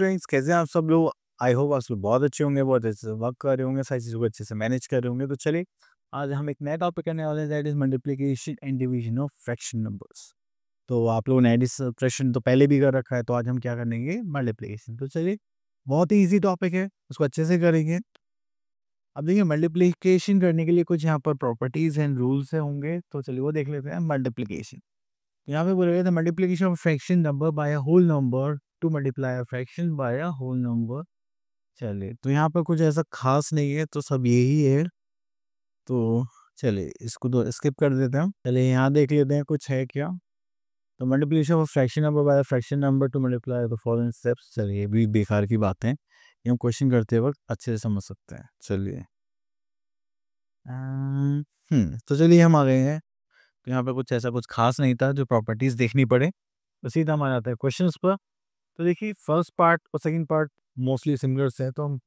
Students, कैसे हैं आप सब लोग? आई होप आप सब बहुत अच्छे होंगे, बहुत अच्छे से वर्क कर रहे होंगे, सारी चीज़ों को अच्छे से मैनेज कर रहे होंगे। तो चलिए, आज हम एक नया टॉपिक करने वाले हैं, that is multiplication and division of fraction numbers. तो आप लोगों ने एडिशन तो पहले भी कर रखा है, तो आज हम क्या करेंगे? मल्टीप्लिकेशन। तो चलिए, बहुत ही ईजी टॉपिक है, उसको अच्छे से करेंगे। अब देखिए, मल्टीप्लिकेशन करने के लिए कुछ यहाँ पर प्रॉपर्टीज़ एंड रूल्स होंगे, तो चलिए वो देख लेते हैं। मल्टीप्लिकेशन, यहाँ पे बोला गया था multiplication of fraction number by a whole number to multiply a fraction by a whole number. चलिए, तो यहाँ पर कुछ ऐसा खास नहीं है, तो सब यही है। तो चलिए, इसको तो स्किप कर देते हैं। चलिए, यहाँ देख लेते हैं कुछ है क्या। तो multiplication of fraction number bye fraction number to multiply the following steps. चलिए, ये भी बेकार की बातें हैं, ये हम क्वेश्चन करते वक्त अच्छे से समझ सकते हैं। चलिए, तो चलिए हम आ गए हैं। तो यहाँ पे कुछ ऐसा कुछ खास नहीं था जो प्रॉपर्टीज देखनी पड़े, तो सीधा हमारा आता है क्वेश्चंस पर। तो देखिए, फर्स्ट पार्ट और सेकंड पार्ट मोस्टली सिमिलर है, तो हम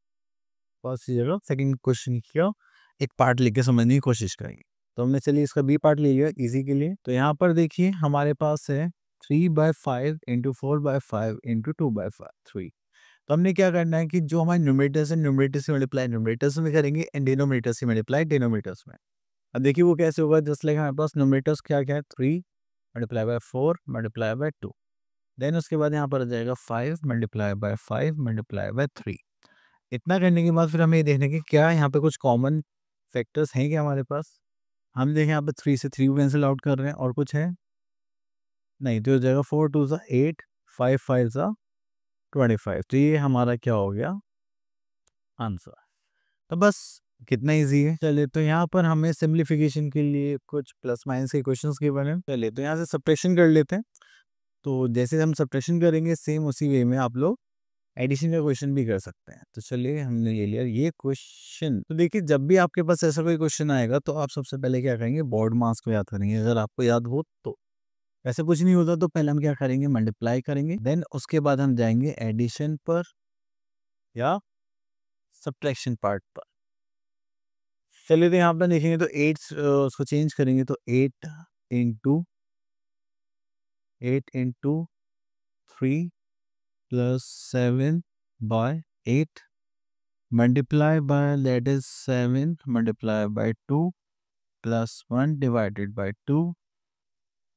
फर्स्ट की जगह सेकंड क्वेश्चन का एक पार्ट लेके समझने की कोशिश करेंगे। तो हमने चलिए इसका बी पार्ट ले लिया इजी के लिए। तो यहाँ पर देखिए हमारे पास है 3/5 इंटू 4/5 इंटू 2/5 3। तो हमने क्या करना है कि जो हमारे न्यूमरेटर्स है, न्यूमरेटर से मल्टीप्लाई न्यूमरेटर्स में करेंगे एंड डिनोमिनेटर से मल्टीप्लाई डिनोमिनेटर्स में। अब देखिए वो कैसे होगा, जस्ट लाइक हमारे पास न्यूमरेटर्स क्या क्या है, 3 multiply by 4 multiply by 2। Then उसके बाद यहाँ पर आ जाएगा 5 मल्टीप्लाई बाय 5 मल्टीप्लाई बाय 3। इतना करने के बाद फिर हमें ये देखना है कि क्या यहाँ पे कुछ कॉमन फैक्टर्स हैं क्या हमारे पास। हम देखें यहाँ पे 3 से 3 कैंसिल आउट कर रहे हैं, और कुछ है नहीं, तो हो जाएगा 4 2 सा 8 5 5 सा 25। तो ये हमारा क्या हो गया आंसर। तो बस कितना इजी है। चलिए, तो यहाँ पर हमें सिंप्लीफिकेशन के लिए कुछ प्लस माइनस के क्वेश्चंस के बने। चलिए, तो यहाँ से सब्ट्रैक्शन कर लेते हैं। तो जैसे हम सब्ट्रैक्शन करेंगे सेम उसी वे में आप लोग एडिशन का क्वेश्चन भी कर सकते हैं। तो चलिए, हमने ले लिया ये क्वेश्चन। तो देखिए, जब भी आपके पास ऐसा कोई क्वेश्चन आएगा तो आप सबसे पहले क्या करेंगे, बोर्ड मार्क्स को याद करेंगे, अगर आपको याद हो तो। वैसे कुछ नहीं होता तो पहले हम क्या करेंगे, मल्टीप्लाई करेंगे, देन उसके बाद हम जाएंगे एडिशन पर या सब्ट्रैक्शन पार्ट पर। चलिए, तो यहाँ पर देखेंगे तो 8 उसको चेंज करेंगे, तो 8 into 3 plus 7/8 multiply by, that is 7 multiply by 2 plus 1 divided by 2.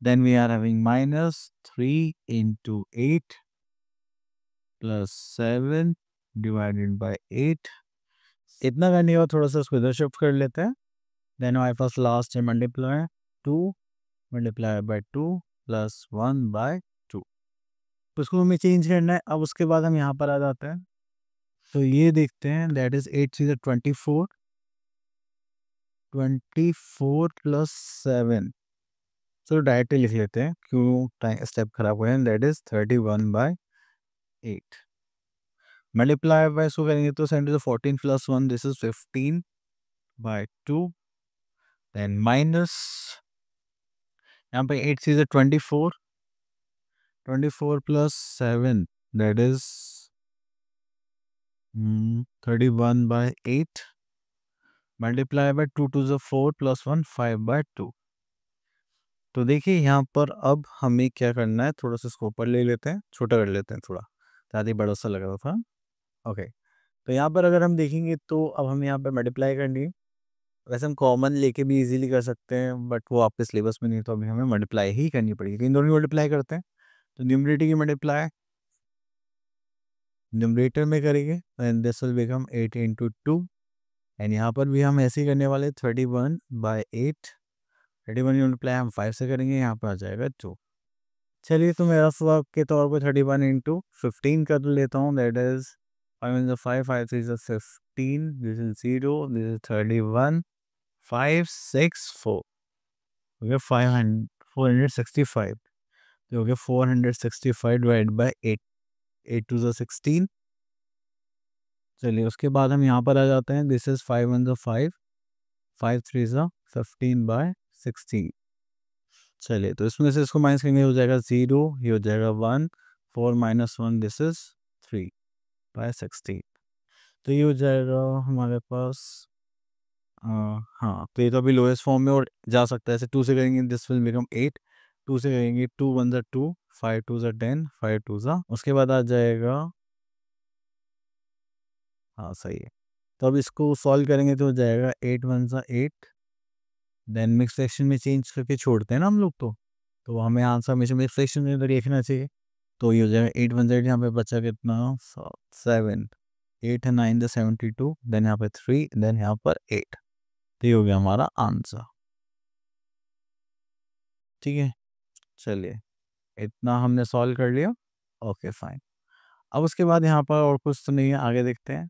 Then we are having minus 3 into 8 plus 7 divided by 8. इतना करने के बाद थोड़ा सा इसको इधर शिफ्ट कर लेते हैं। देन हमारे पास लास्ट है मल्टीप्लाई 2 मल्टीप्लाई बाय 2 प्लस 1/2। तो इसको हमें चेंज करना है। अब उसके बाद हम यहाँ पर आ जाते हैं, तो ये देखते हैं, दैट इज 8 3 24 24 प्लस 7। चलो डायरेक्टली लिख लेते हैं, क्यों टाइम स्टेप खराब हुए हैं। दैट इज 31/8 मल्टीप्लाई बाय इसको करेंगे तो 7 to the 14 plus 1, this is 15/2। Then minus यहाँ पे 8 3 24 24 plus 7, that is 31/8 multiply by 2 to the 4 plus 1 5/2। तो देखिए यहाँ पर अब हमें क्या करना है, थोड़ा सा इसको ऊपर ले लेते हैं, छोटा कर लेते हैं थोड़ा, ज़्यादा ही बड़ा सा लग रहा था। ओके, तो यहाँ पर अगर हम देखेंगे तो अब हम यहाँ पे मल्टीप्लाई करनी है। वैसे हम कॉमन लेके भी इजीली कर सकते हैं, बट वो आपके सिलेबस में नहीं, तो अभी हमें मल्टीप्लाई ही करनी पड़ेगी। इन दोनों मल्टीप्लाई करते हैं, तो न्यूमरेटर की मल्टीप्लाई न्यूमरेटर में करेंगे, and this will become 8 into 2। And यहाँ पर भी हम ऐसे ही करने वाले 31/8। 31 मल्टीप्लाई हम 5 से करेंगे, यहाँ पर आ जाएगा 2। चलिए, तो मेरा स्वैप के तौर पर 31 इंटू 15 कर लेता हूँ, that is 5 in 5 5 3 15, this is 0, this is 31 5 6 4 हो गया 465। तो हो गया 465 डिवाइड बाय 8, 8 टू 16। चलिए, उसके बाद हम यहाँ पर आ जाते हैं, दिस इज 5 इन 5 5 3 15/16। चलिए, तो इसमें से इसको माइनस करेंगे, हो जाएगा 0, ये हो जाएगा 1, 4 माइनस 1, दिस इज 3/16। तो ये हो जाएगा हमारे पास हाँ, तो ये तो अभी लोएस्ट फॉर्म में और जा सकता है। ऐसे 2 से करेंगे, दिस विल बिकम 8, 2 से करेंगे 2 1 2, 5 2 10, 5 2 उसके बाद आ जाएगा हाँ सही है। तो अब इसको सॉल्व करेंगे तो हो जाएगा 8 वन सा 8, देन मिक्स फ्रैक्शन में चेंज करके छोड़ते हैं ना हम लोग तो हमें आंसर हमेशा मिक्स फ्रैक्शन में अंदर देखना चाहिए। तो ये हो जाएगा 8 वन ज़ाइड, यहाँ पे बचा कितना 7, 8 है 9 द 72, देन यहाँ पे 3, देन यहाँ पर 8। तो ये हो गया हमारा आंसर। ठीक है, चलिए इतना हमने सॉल्व कर लिया। Okay fine. अब उसके बाद यहाँ पर और कुछ तो नहीं है, आगे देखते हैं।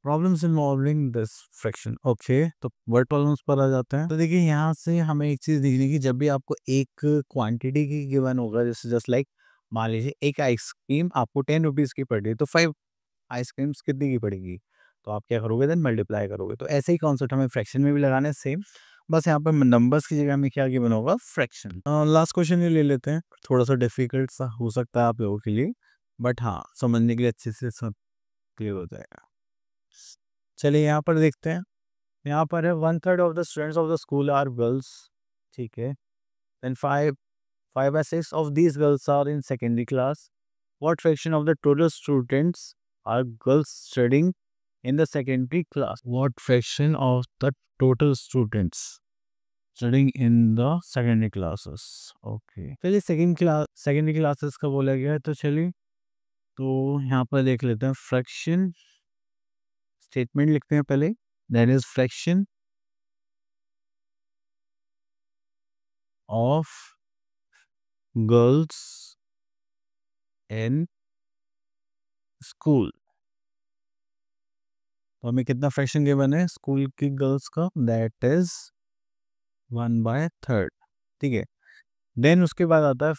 Problems involving this fraction. Okay, तो वर्ड प्रॉब्लम्स पर आ जाते हैं। तो देखिए यहाँ से हमें एक चीज़ देखनी कि जब भी आपको एक क्वांटिटी की गिवन होगा, जैसे जस्ट लाइक मान लीजिए एक आइसक्रीम आपको 10 रुपीज़ की पड़ रही है, तो 5 आइसक्रीम्स कितने की पड़ेगी? तो आप क्या करोगे, देन मल्टीप्लाई करोगे। तो ऐसे ही कॉन्सेप्ट हमें फ्रैक्शन में भी लगाना है सेम, बस यहाँ पर नंबर्स की जगह में क्या गिवन होगा, फ्रैक्शन। लास्ट क्वेश्चन ये ले लेते हैं, थोड़ा सा डिफिकल्ट सा हो सकता है आप लोगों के लिए, बट हाँ समझने के लिए अच्छे से सब क्लियर हो जाएगा। चलिए यहाँ पर देखते हैं। यहाँ पर है 1/3 of the students of the school are girls. ठीक है, then 5/6 of these girls are in secondary class. What fraction of the total students are girls studying in the secondary class? What fraction of the total students studying in the secondary classes? Okay. चलिए secondary classes का बोला गया है, तो चलिए तो यहाँ पर देख लेते हैं। फ्रैक्शन स्टेटमेंट लिखते हैं पहले, that is fraction of girls in school. तो हमें कितना फ्रैक्शन गिवन है स्कूल की गर्ल्स का, दैट इज 1/3। ठीक है, देन उसके बाद आता है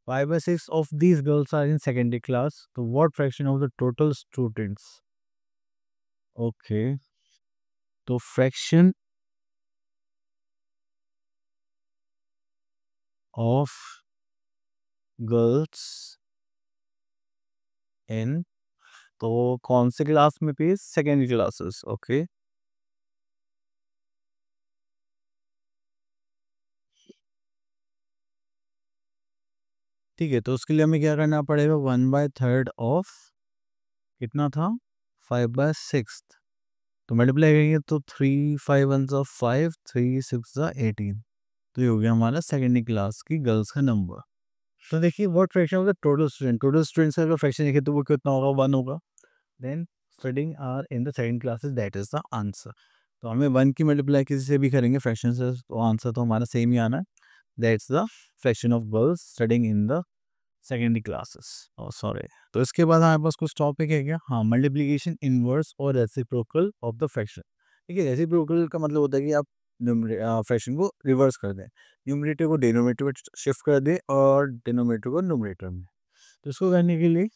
5/6 of these girls are in secondary class, तो what fraction of the total students. Okay, तो फ्रैक्शन ऑफ गर्ल्स इन, तो कौन से क्लास में भी, सेकेंडरी क्लासेस। ओके, ठीक है, तो उसके लिए हमें क्या करना पड़ेगा, 1/3 ऑफ कितना था, 5/6, तो मल्टीप्लाई करेंगे तो 3 5 1 5, 3 6 18। तो ये हो गया हमारा सेकेंडरी क्लास की गर्ल्स का नंबर। तो देखिए what fraction of the total students का अगर फ्रैक्शन देखें तो वो कितना होगा, 1 होगा। Then studying are in the second classes, that is the answer. तो हमें 1 की मल्टीप्लाई किसी से भी करेंगे फ्रैक्शन से, तो आंसर तो हमारा सेम ही आना है, that's the fraction of girls studying in the secondary classes. और सॉरी, तो इसके बाद हमारे पास कुछ टॉपिक है क्या, हाँ, मल्टीप्लिकेशन इनवर्स और रेसिप्रोकल ऑफ द फ्रैक्शन। ठीक है, रेसिप्रोकल का मतलब होता है कि आप फ्रैक्शन को रिवर्स कर दें, न्यूमरेटर को डिनोमिनेटर में शिफ्ट कर दें और डिनोमिनेटर को न्यूमरेटर में। तो इसको करने के लिए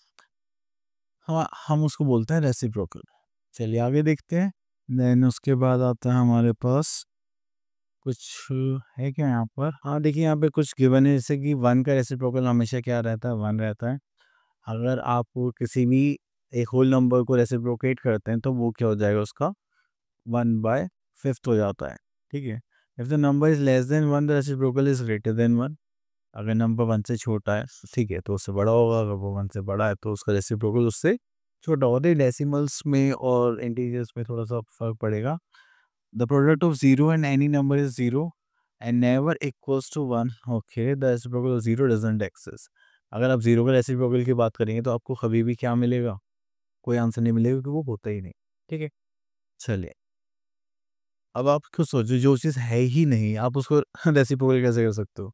हम उसको बोलते हैं रेसिप्रोकल। चलिए आगे देखते हैं। देन उसके बाद आता है हमारे पास कुछ है क्या यहाँ पर, हाँ देखिए यहाँ पे कुछ गिवन है, जैसे कि 1 का रेसिप्रोकल हमेशा क्या रहता है, 1 रहता है। अगर आप किसी भी एक होल नंबर को रेसिप्रोकेट करते हैं तो वो क्या हो जाएगा, उसका 1/5 हो जाता है। ठीक है, if the number is less than 1 the reciprocal is greater than 1। अगर नंबर 1 से छोटा है, ठीक है, तो उससे बड़ा होगा, अगर वो 1 से बड़ा है तो उसका रेसिप्रोकल उससे छोटा होगा। डेसिमल्स में और इंटीजर्स में थोड़ा सा फर्क पड़ेगा। The product of zero and any number is zero and never equals to 1। Okay, the reciprocal of zero doesn't exist. अगर आप जीरो का रेसिप्रोकल की बात करेंगे तो आपको कभी भी क्या मिलेगा, कोई आंसर नहीं मिलेगा, क्योंकि वो होता ही नहीं। ठीक है, चलिए अब आप खुद सोचो, जो चीज़ है ही नहीं आप उसको रेसिप्रोकल कैसे कर सकते हो।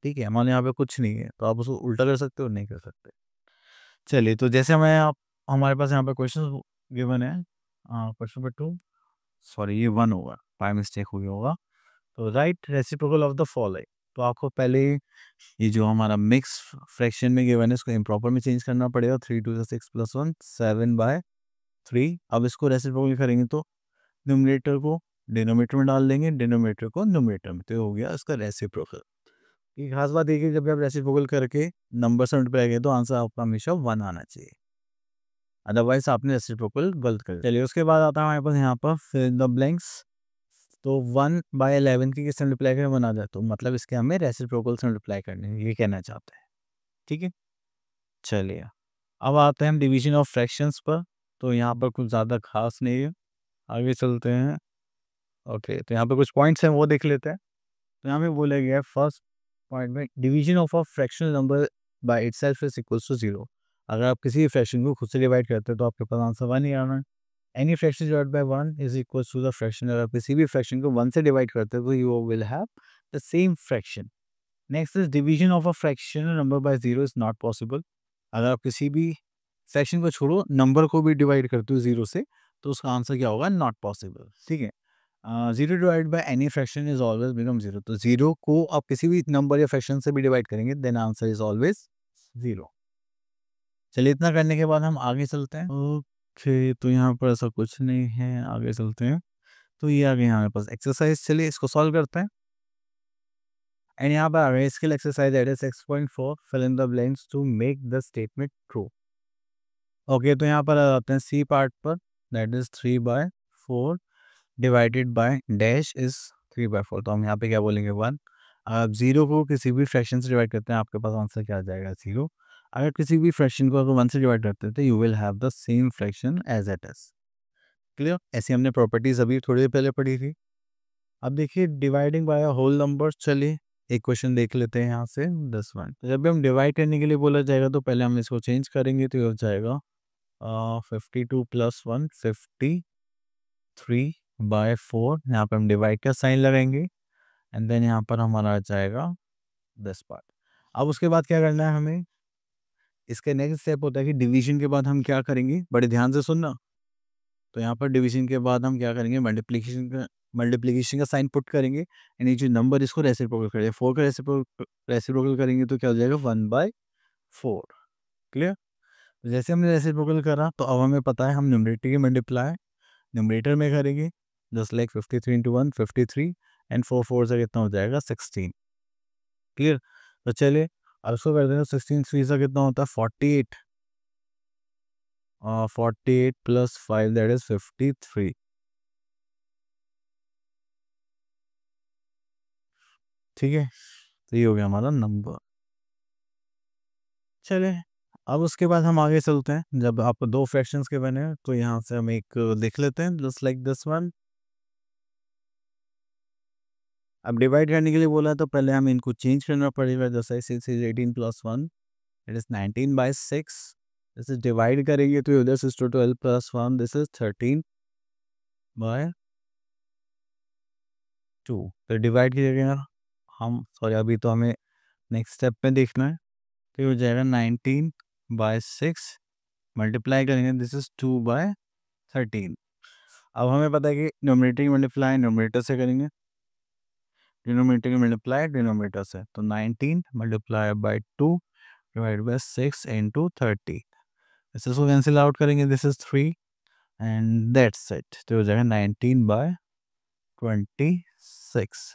ठीक है, मान लो यहाँ पे कुछ नहीं है तो आप उसको उल्टा कर सकते हो, नहीं कर सकते। चलिए, तो जैसे हमें आप हमारे पास यहाँ पे क्वेश्चन गिवन है, क्वेश्चन नंबर 2, सॉरी ये 1 होगा, बाय मिस्टेक हो गया होगा। तो right reciprocal of the following. तो आपको पहले ये जो हमारा मिक्स फ्रैक्शन में गिवन है इसको इम्प्रॉपर में चेंज करना पड़ेगा। 3 2 6 + 1 7/3। अब इसको रेसिप्रोकल करेंगे तो न्यूमरेटर को डिनोमिनेटर में डाल देंगे, डिनोमिनेटर को न्यूमरेटर में, तो ये हो गया इसका रेसिप्रोकल। ये खास बात है कि जब भी आप रेसिप्रोकल करके नंबर से मल्टीप्लाई करें तो आंसर आपका हमेशा 1 आना चाहिए, अदरवाइज आपने रेसिप्रोकल गलत कर दिया। चलिए उसके बाद आता है हमारे पास यहाँ पर फिल इन द ब्लैंक्स। तो 1/11 की किससे मल्टीप्लाई करें, 1 आ जाए, तो मतलब इसके हमें रेसिप्रोकल से मल्टीप्लाई करने हैं, ये कहना चाहते हैं। ठीक है, चलिए अब आते हैं हम डिवीजन ऑफ फ्रैक्शंस पर। तो यहाँ पर कुछ ज़्यादा खास नहीं है, आगे चलते हैं। ओके, तो यहाँ पे कुछ पॉइंट्स हैं वो देख लेते हैं। तो यहाँ पे बोला गया है फर्स्ट पॉइंट में, division of a fractional number by itself is equals to 0। अगर आप किसी भी फ्रैक्शन को खुद से डिवाइड करते हैं तो आपके पास आंसर 1 ही आना है। Any fraction divide by 1 is equals to the fraction. अगर आप किसी भी फ्रैक्शन को 1 से डिवाइड करते हैं तो you will have the same fraction. Next is division of a fractional number bye 0 is not possible. अगर आप किसी भी फ्रैक्शन को छोड़ो, नंबर को भी डिवाइड करते हो 0 से, तो उसका आंसर क्या होगा? Not possible. ठीक है। 0 divide by any fraction is always become 0। तो 0 को आप किसी भी नंबर या फ्रैक्शन से भी डिवाइड करेंगे देन आंसर इज ऑलवेज 0। चलिए, इतना करने के बाद हम आगे चलते हैं। ओके, तो यहाँ पर ऐसा कुछ नहीं है, आगे चलते हैं। तो ये आ गई हमारे पास एक्सरसाइज, चलिए इसको सॉल्व करते हैं। एंड यहाँ पर आ गई skill exercise that is 6.4 fill in the blanks to make the statement true. Okay, तो यहाँ पर आ जाते हैं सी पार्ट पर, that is 3/4 divided by dash is 3/4। तो हम यहाँ पे क्या बोलेंगे? 1। आप 0 को किसी भी फ्रैक्शन से डिवाइड करते हैं, आपके पास आंसर क्या आ जाएगा? 0। अगर किसी भी फ्रैक्शन को अगर 1 से डिवाइड करते हैं तो you will have the same fraction as it is. Clear? ऐसी हमने प्रॉपर्टीज अभी थोड़ी देर पहले पढ़ी थी। अब देखिए dividing by a whole number, चलिए एक क्वेश्चन देख लेते हैं यहाँ से 10 तो जब भी हम डिवाइड करने के लिए बोला जाएगा तो पहले हम इसको चेंज करेंगे, तो ये हो जाएगा 52 + 1 53/4। यहाँ पे हम डिवाइड का साइन लगाएंगे एंड देन यहाँ पर हमारा आ जाएगा 10 पार्ट। अब उसके बाद क्या करना है हमें? इसके नेक्स्ट स्टेप होता है कि डिवीजन के बाद हम क्या करेंगे, बड़े ध्यान से सुनना। तो यहाँ पर डिवीजन के बाद हम क्या करेंगे? मल्टीप्लिकेशन का साइन पुट करेंगे एंड ये जो नंबर इसको रेसिप्रोकल करेंगे। 4 का रेसिप्रोकल करेंगे तो क्या हो जाएगा? 1/4। क्लियर? जैसे हमने रेसिप्रोकल करा तो अब हमें पता है हम न्यूमरेटर की मल्टीप्लाई न्यूमरेटर में करेंगे। जस्ट लाइक 53 × 1 53 एंड 4 4 से कितना हो जाएगा? 16। क्लियर? तो चलिए अब इसको कर देना। 16 3 से कितना होता है? 48। 48 + 5 दैट इज 53। ठीक है, तो ये हो गया हमारा नंबर। चलिए अब उसके बाद हम आगे चलते हैं। जब आप दो फ्रैक्शंस के बने हैं तो यहाँ से हम एक देख लेते हैं, जस्ट लाइक दिस वन। अब डिवाइड करने के लिए बोला है तो पहले हम इनको चेंज करना पड़ेगा। जैसे 6 is 18 + 1 इट इज 19/6। जैसे डिवाइड करेंगे तो उधर से 12 + 1 दिस इज 13/2। तो डिवाइड की जगह हम सॉरी अभी तो हमें नेक्स्ट स्टेप में देखना है। तो ये हो जाएगा 19/6 मल्टीप्लाई करेंगे, दिस इज 2/13। अब हमें पता है कि न्यूमरेटर की मल्टीप्लाई न्यूमरेटर से करेंगे, डिनोमिनेटर की मल्टीप्लाई डिनोमिनेटर से। तो 19 × 2 डिवाइड बाय 6 × 30। इसको कैंसिल आउट करेंगे, this is 3 and that's it. तो हो जाएगा 19/26।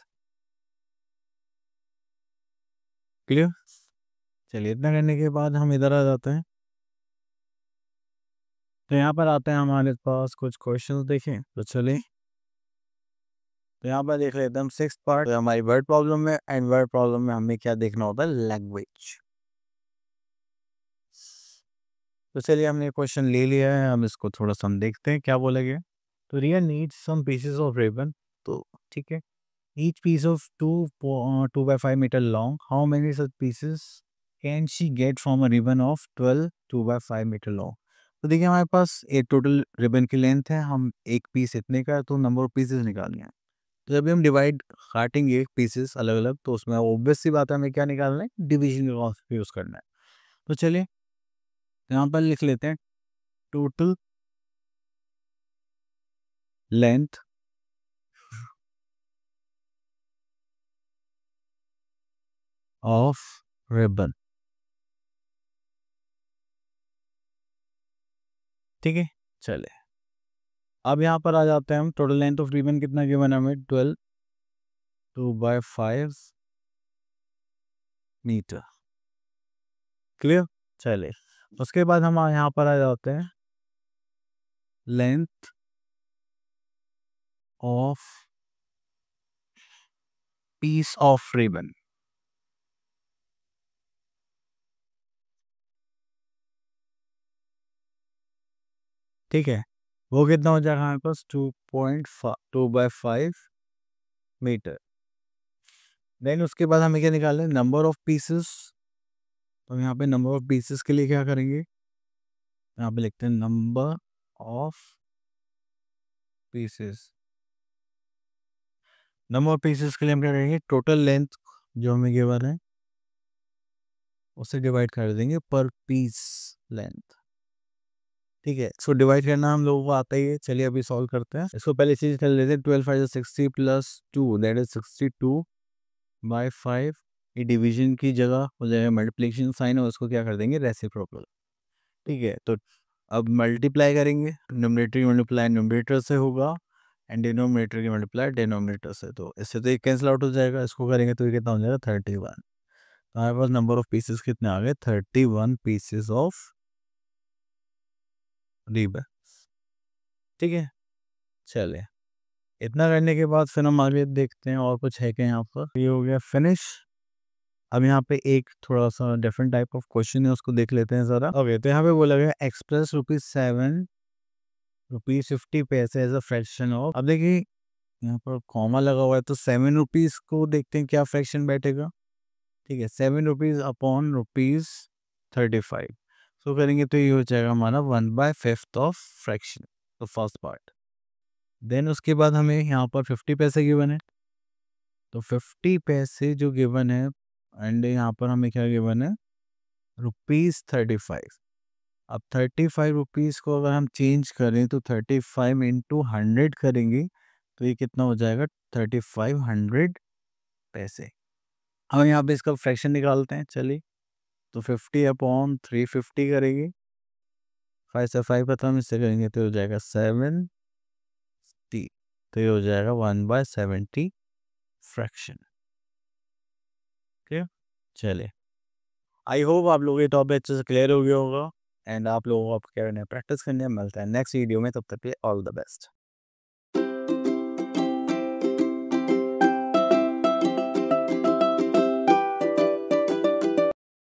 क्लियर? चलिए इतना करने के बाद हम इधर आ जाते हैं। तो यहाँ पर आते हैं हमारे पास कुछ क्वेश्चंस देखें। तो चलिए तो यहाँ पर देख लेते हैं हम सिक्स पार्ट। तो हमारी वर्ड प्रॉब्लम में एंड वर्ड प्रॉब्लम में हमें क्या देखना होता है? लैंग्वेज। तो चलिए हमने क्वेश्चन ले लिया है, हम इसको थोड़ा सा हम देखते हैं क्या बोला गया। तो Riya needs some pieces of ribbon. तो ठीक है, each piece of 2/5 metre long, how many such pieces can she get from a ribbon of 12 2/5 metre long. तो देखिए हमारे पास एक टोटल रिबन की लेंथ है, हम एक पीस इतने का है, तो नंबर ऑफ पीसेस निकालने हैं। तो जब भी हम डिवाइड काटेंगे पीसेस अलग अलग तो उसमें ऑब्वियस सी बात है हमें क्या निकालना है? डिवीजन का यूज करना है। तो चलिए यहाँ पर लिख लेते हैं टोटल लेंथ ऑफ रिबन। ठीक है, चले अब यहाँ पर आ जाते हैं हम। टोटल लेंथ ऑफ रिबन कितना गिवन है हमें? 12 2/5 मीटर। क्लियर? चले उसके बाद हम यहाँ पर आ जाते हैं length of peace of ribbon. ठीक है, वो कितना हो जाएगा हमारे पास 2.2/5 मीटर। देन उसके बाद हमें क्या निकालना है, नंबर ऑफ पीसेस। तो यहाँ पे नंबर ऑफ पीसेस के लिए क्या करेंगे, यहाँ पे लिखते हैं number of pieces. Number of pieces के लिए हम क्या करेंगे, टोटल लेंथ जो हमें गिवन है उसे डिवाइड कर देंगे पर पीस लेंथ। ठीक है, इसको डिवाइड करना हम लोगों को आता ही है। चलिए अभी सॉल्व करते हैं इसको। पहले चीज कर लेते हैं, 12×5 = 60 + 2 दैट इज 62/5। ये डिवीजन की जगह हो जाएगा मल्टीप्लिकेशन साइन, और उसको क्या कर देंगे, रेसिप्रोकल। ठीक है, तो अब मल्टीप्लाई करेंगे, न्यूमरेटर की मल्टीप्लाई न्यूमरेटर से होगा एंड डिनोमिनेटर की मल्टीप्लाई डिनोमिनेटर से। तो इससे तो ये कैंसिल आउट हो जाएगा, इसको करेंगे तो ये कितना हो जाएगा, 31। तो हमारे पास नंबर ऑफ पीसेस कितने आ गए, 31 पीसेस ऑफ रिबन। ठीक है, चले इतना करने के बाद फिर हम आगे देखते हैं और कुछ है क्या यहाँ पर। ये हो गया फिनिश। अब यहाँ पे एक थोड़ा सा डिफरेंट टाइप ऑफ क्वेश्चन है, उसको देख लेते हैं ज़रा। ओके, तो यहाँ पे बोला गया express ₹7.50 as a fraction of. अब देखिए यहाँ पर कॉमा लगा हुआ है, तो ₹7 को देखते हैं क्या फ्रैक्शन बैठेगा। ठीक है, ₹7 अपॉन ₹35। सो करेंगे तो ये हो जाएगा हमारा 1/5 ऑफ फ्रैक्शन, तो फर्स्ट पार्ट। देन उसके बाद हमें यहाँ पर 50 पैसे गिवन है, तो 50 पैसे जो गिवन है एंड यहाँ पर हमें क्या गिवन है, ₹35। अब ₹35 को अगर हम चेंज करें तो 35 इंटू 100 करेंगे तो ये कितना हो जाएगा, 3500 पैसे। हम यहाँ पे इसका फ्रैक्शन निकालते हैं, चलिए। तो 50 अपॉन 350 करेंगे, 5 से 5 पता हम इससे करेंगे तो हो जाएगा 70। तो ये हो जाएगा 1/70 फ्रैक्शन। ठीक, चलिए आई होप आप लोगों ये टॉपिक अच्छे से क्लियर हो गया होगा एंड आप लोगों को आप क्या करना है, प्रैक्टिस करनी है। मिलता है नेक्स्ट वीडियो में, तब तक के लिए ऑल द बेस्ट।